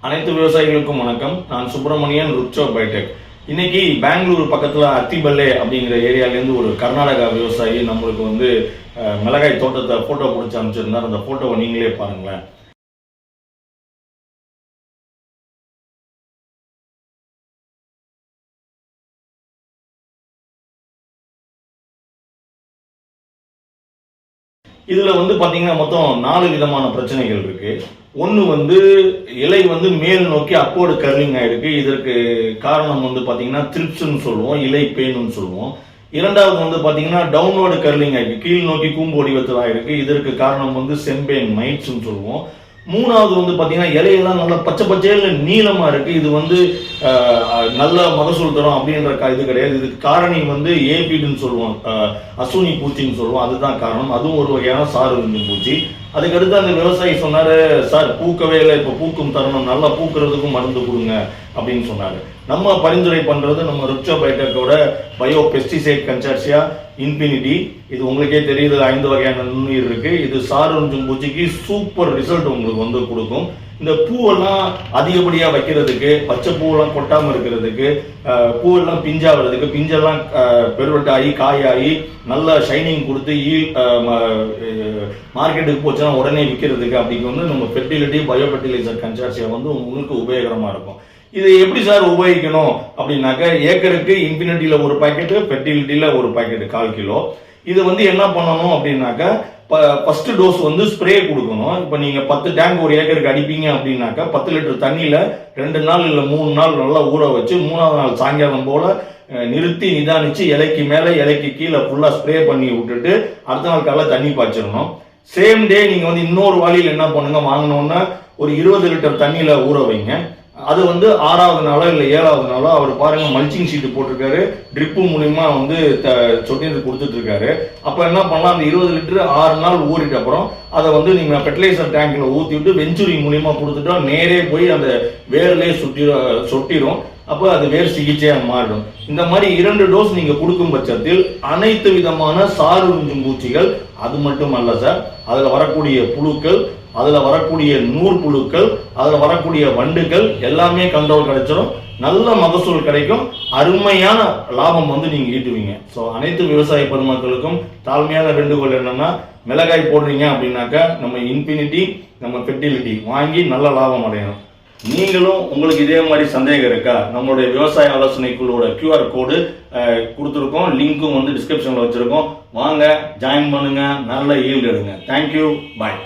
அனைத்து விவசாயிகளுக்கும் வணக்கம். நான் சுப்பிரமணியன், ருக்சோ பயோடெக். இன்னைக்கு பெங்களூர் பக்கத்துல அத்திபல்லே அப்படிங்கிற ஏரியாலேருந்து ஒரு கர்நாடகா விவசாயி நம்மளுக்கு மிளகாய் தோட்டத்தை போட்டோ பிடிச்சி அனுப்பிச்சிருந்தார். அந்த போட்டோவை நீங்களே பாருங்களேன். இதுல பாத்தீங்கன்னா மொத்தம் 4 விதமான பிரச்சனைகள் இருக்கு. ஒன்னு இலை மேல் நோக்கி அப்போர்டு கர்லிங் ஆயிருக்கு. இதற்கு காரணம் பாத்தீங்கன்னா த்ரிப்ஸ்னு சொல்லுவோம், இலை பேனுன்னு சொல்லுவோம். இரண்டாவது பாத்தீங்கன்னா டவுன்வர்டு கர்லிங் ஆயிருக்கு, கீழ் நோக்கி கூம்பு வடிவத்தில் ஆயிருக்கு. இதற்கு காரணம் செம்பேன் மைட்ஸ்னு சொல்லுவோம். மூணாவது பாத்தீங்கன்னா இலையெல்லாம் நல்லா பச்சை பச்சையில நீளமா இருக்கு. இது நல்ல மகசூல் தரும் அப்படின்ற இது கிடையாது. இதுக்கு காரணி ஏபிடுன்னு சொல்லுவோம், அசூனி பூச்சின்னு சொல்லுவோம். அதுதான் காரணம். அதுவும் ஒரு வகையான சாறு பூச்சி. அதுக்கடுத்து அந்த விவசாயி சொன்னாரு, சார் பூக்கவே இல்லை, இப்ப பூக்கும் தருணம், நல்லா பூக்குறதுக்கும் மருந்து கொடுங்க அப்படின்னு சொன்னாரு. நம்ம பரிந்துரை பண்றது நம்ம ருக்சோ பயோடெக்கோட பயோ பெஸ்டிசைட் கன்சார்சியா இன்ஃபினிட்டி. இது உங்களுக்கே தெரியுது, 5 வகையான நுண்ணுயிர் இருக்கு. இது சாறு பூச்சிக்கு சூப்பர் ரிசல்ட் உங்களுக்கு கொடுக்கும். இந்த பூவெல்லாம் அதிகப்படியா வைக்கிறதுக்கு, பச்சை பூவெல்லாம் கொட்டாம இருக்கிறதுக்கு, பூவெல்லாம் பிஞ்சாகிறதுக்கு, பிஞ்செல்லாம் பெருவட்டாகி காயாகி நல்ல ஷைனிங் கொடுத்து மார்க்கெட்டுக்கு போச்சுன்னா உடனே விற்கிறதுக்கு அப்படிங்க நம்ம ஃபெர்டிலிட்டி பயோ ஃபெர்டிலைசர் கன்சார்சியா உங்களுக்கு உபயோகரமா இருக்கும். இதை எப்படி சார் உபயோகிக்கணும் அப்படின்னாக்க, ஏக்கருக்கு இன்ஃபினிட்டியில ஒரு பாக்கெட்டு, ஃபெர்டிலிட்டியில ஒரு பாக்கெட்டு 1/4 கிலோ. இது என்ன பண்ணணும் அப்படின்னாக்க, ஃபர்ஸ்ட் டோஸ் ஸ்ப்ரே கொடுக்கணும். இப்போ நீங்க 10 டேங்க் ஒரு ஏக்கருக்கு அடிப்பீங்க அப்படின்னாக்கா 10 லிட்டர் தண்ணியில 2 நாள் இல்ல 3 நாள் நல்லா ஊற வச்சு 3ஆவது நாள் சாயங்காலம் போல நிறுத்தி நிதானிச்சு இலைக்கு மேல இலைக்கு கீழே ஃபுல்லா ஸ்ப்ரே பண்ணி விட்டுட்டு அடுத்த நாள் காலைல தண்ணி பாய்ச்சிடணும். சேம் டே நீங்க இன்னொரு வாளியில் என்ன பண்ணுங்க, வாங்கினோன்னா ஒரு 20 லிட்டர் தண்ணியில ஊற வைங்க. அது 6ஆவது நாளோ இல்ல 7ஆவது நாளோ அவர் பாருங்க மல்ச்சிங் ஷீட் போட்டிருக்காரு, ட்ரிப்பு மூலியமா சொட்டு கொடுத்துட்டு இருக்காரு. அப்ப என்ன பண்ணலாம், அந்த 20 லிட்டர் 6 நாள் ஊறிட்ட அப்புறம் அதை நீங்க ஃபெர்டிலைசர் டேங்க்ல ஊத்தி விட்டு வெஞ்சுரி மூலியமா கொடுத்துட்டா நேரே போய் அந்த வேர்லயே சொட்டிரும். அப்போ அது வேர் சிகிச்சையா மாறிடும். இந்த மாதிரி 2 டோஸ் நீங்க கொடுக்கும் பட்சத்தில் அனைத்து விதமான சாறு பூச்சிகள், அது மட்டும் அல்ல சார், அதுல வரக்கூடிய புழுக்கள், அதுல வரக்கூடிய நூற்புழுக்கள், அதுல வரக்கூடிய வண்டுகள் எல்லாமே கண்ட்ரோல் கிடைச்சிடும். நல்ல மகசூல் கிடைக்கும், அருமையான லாபம் நீங்க ஈட்டுவீங்க. ஸோ அனைத்து விவசாய பெருமக்களுக்கும் தாழ்மையான வேண்டுகோள் என்னன்னா, மிளகாய் போடுறீங்க அப்படின்னாக்கா நம்ம இன்ஃபினிட்டி, நம்ம ஃபெர்டிலிட்டி வாங்கி நல்ல லாபம் அடையணும். நீங்களும் உங்களுக்கு இதே மாதிரி சந்தேகம் இருக்கா, நம்மளுடைய விவசாய ஆலோசனை குழுவோட QR கோடு கொடுத்துருக்கோம், லிங்க்கும் டிஸ்கிரிப்ஷன்ல வச்சிருக்கோம். வாங்க, ஜாயின் பண்ணுங்க, நல்ல ஈல்டு எடுங்க. தேங்க்யூ, பாய்.